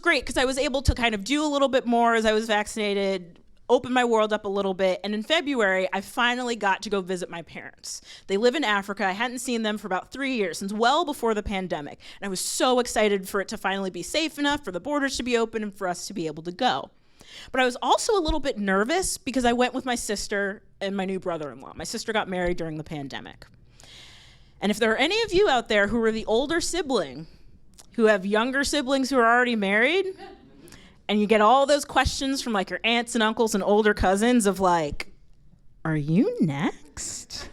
great because I was able to kind of do a little bit more as I was vaccinated, open my world up a little bit. And in February, I finally got to go visit my parents. They live in Africa. I hadn't seen them for about 3 years, since well before the pandemic. And I was so excited for it to finally be safe enough, for the borders to be open, and for us to be able to go. But I was also a little bit nervous because I went with my sister and my new brother-in-law. My sister got married during the pandemic. And if there are any of you out there who are the older sibling, who have younger siblings who are already married, and you get all those questions from like your aunts and uncles and older cousins of like, are you next?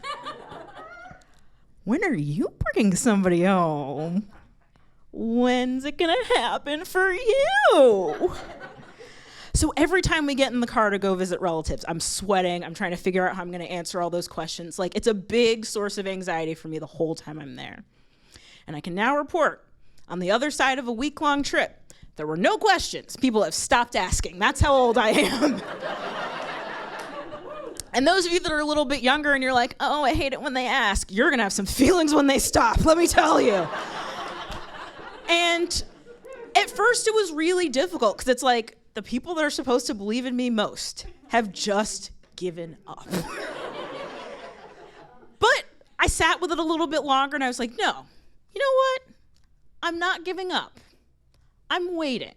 When are you bringing somebody home? When's it gonna happen for you? So every time we get in the car to go visit relatives, I'm sweating. I'm trying to figure out how I'm gonna answer all those questions. Like, it's a big source of anxiety for me the whole time I'm there. And I can now report, on the other side of a week-long trip, there were no questions. People have stopped asking. That's how old I am. And those of you that are a little bit younger and you're like, oh, I hate it when they ask, you're gonna have some feelings when they stop, let me tell you. And at first it was really difficult because it's like, the people that are supposed to believe in me most have just given up. But I sat with it a little bit longer and I was like, no, you know what? I'm not giving up. I'm waiting.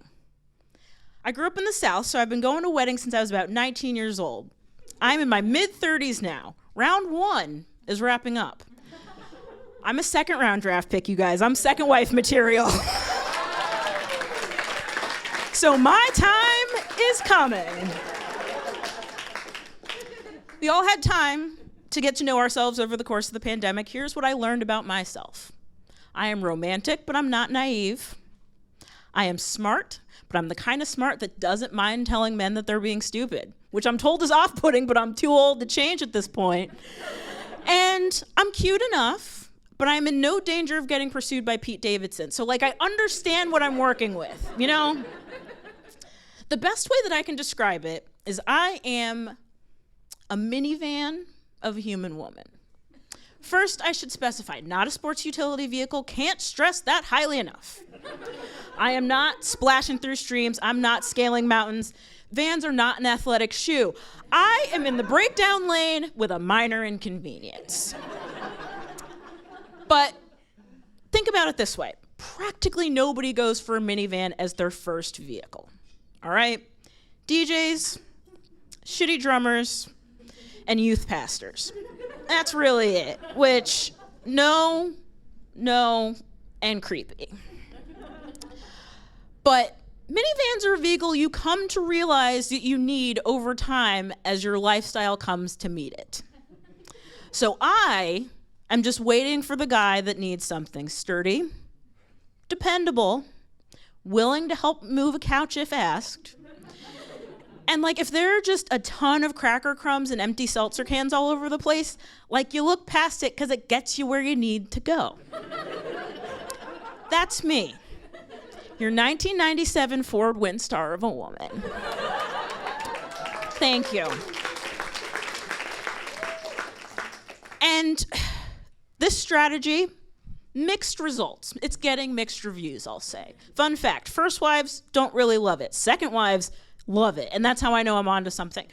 I grew up in the South, so I've been going to weddings since I was about 19 years old. I'm in my mid-30s now. Round 1 is wrapping up. I'm a second-round draft pick, you guys. I'm second wife material. So my time is coming. We all had time to get to know ourselves over the course of the pandemic. Here's what I learned about myself. I am romantic, but I'm not naive. I am smart, but I'm the kind of smart that doesn't mind telling men that they're being stupid, which I'm told is off-putting, but I'm too old to change at this point. And I'm cute enough, but I'm in no danger of getting pursued by Pete Davidson. So like, I understand what I'm working with, you know? The best way that I can describe it is I am a minivan of a human woman. First, I should specify, not a sports utility vehicle, can't stress that highly enough. I am not splashing through streams, I'm not scaling mountains. Vans are not an athletic shoe. I am in the breakdown lane with a minor inconvenience. But think about it this way. Practically nobody goes for a minivan as their first vehicle, all right? DJs, shitty drummers, and youth pastors. That's really it, which, no, and creepy. But minivans are a vehicle you come to realize that you need over time as your lifestyle comes to meet it. So I am just waiting for the guy that needs something sturdy, dependable, willing to help move a couch if asked, and like, if there are just a ton of cracker crumbs and empty seltzer cans all over the place, like, you look past it because it gets you where you need to go. That's me, your 1997 Ford Windstar of a woman. Thank you. And this strategy, mixed results. It's getting mixed reviews, I'll say. Fun fact, first wives don't really love it. Second wives love it, and that's how I know I'm onto something.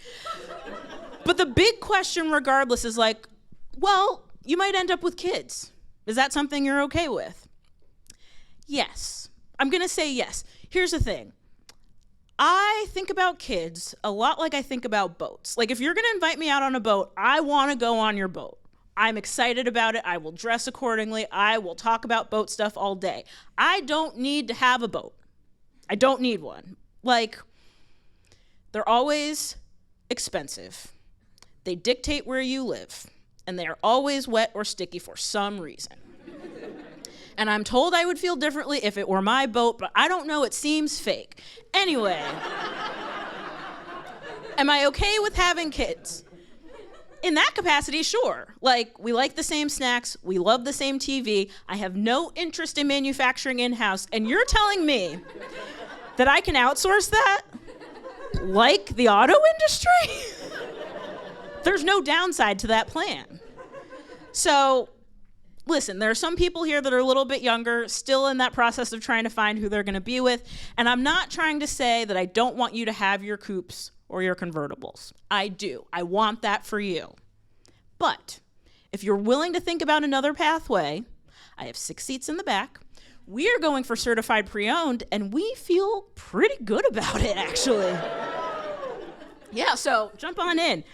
But the big question regardless is like, well, you might end up with kids. Is that something you're okay with? Yes. I'm gonna say yes. Here's the thing. I think about kids a lot like I think about boats. Like, if you're gonna invite me out on a boat, I wanna go on your boat. I'm excited about it. I will dress accordingly. I will talk about boat stuff all day. I don't need to have a boat. I don't need one. Like, they're always expensive. They dictate where you live, and they are always wet or sticky for some reason. And I'm told I would feel differently if it were my boat, but I don't know, it seems fake. Anyway, am I okay with having kids? In that capacity, sure. Like, we like the same snacks, we love the same TV, I have no interest in manufacturing in-house, and you're telling me that I can outsource that? Like the auto industry? There's no downside to that plan. So listen, there are some people here that are a little bit younger, still in that process of trying to find who they're going to be with. And I'm not trying to say that I don't want you to have your coupes or your convertibles. I do. I want that for you. But if you're willing to think about another pathway, I have 6 seats in the back. We are going for certified pre-owned, and we feel pretty good about it, actually. Yeah, so jump on in.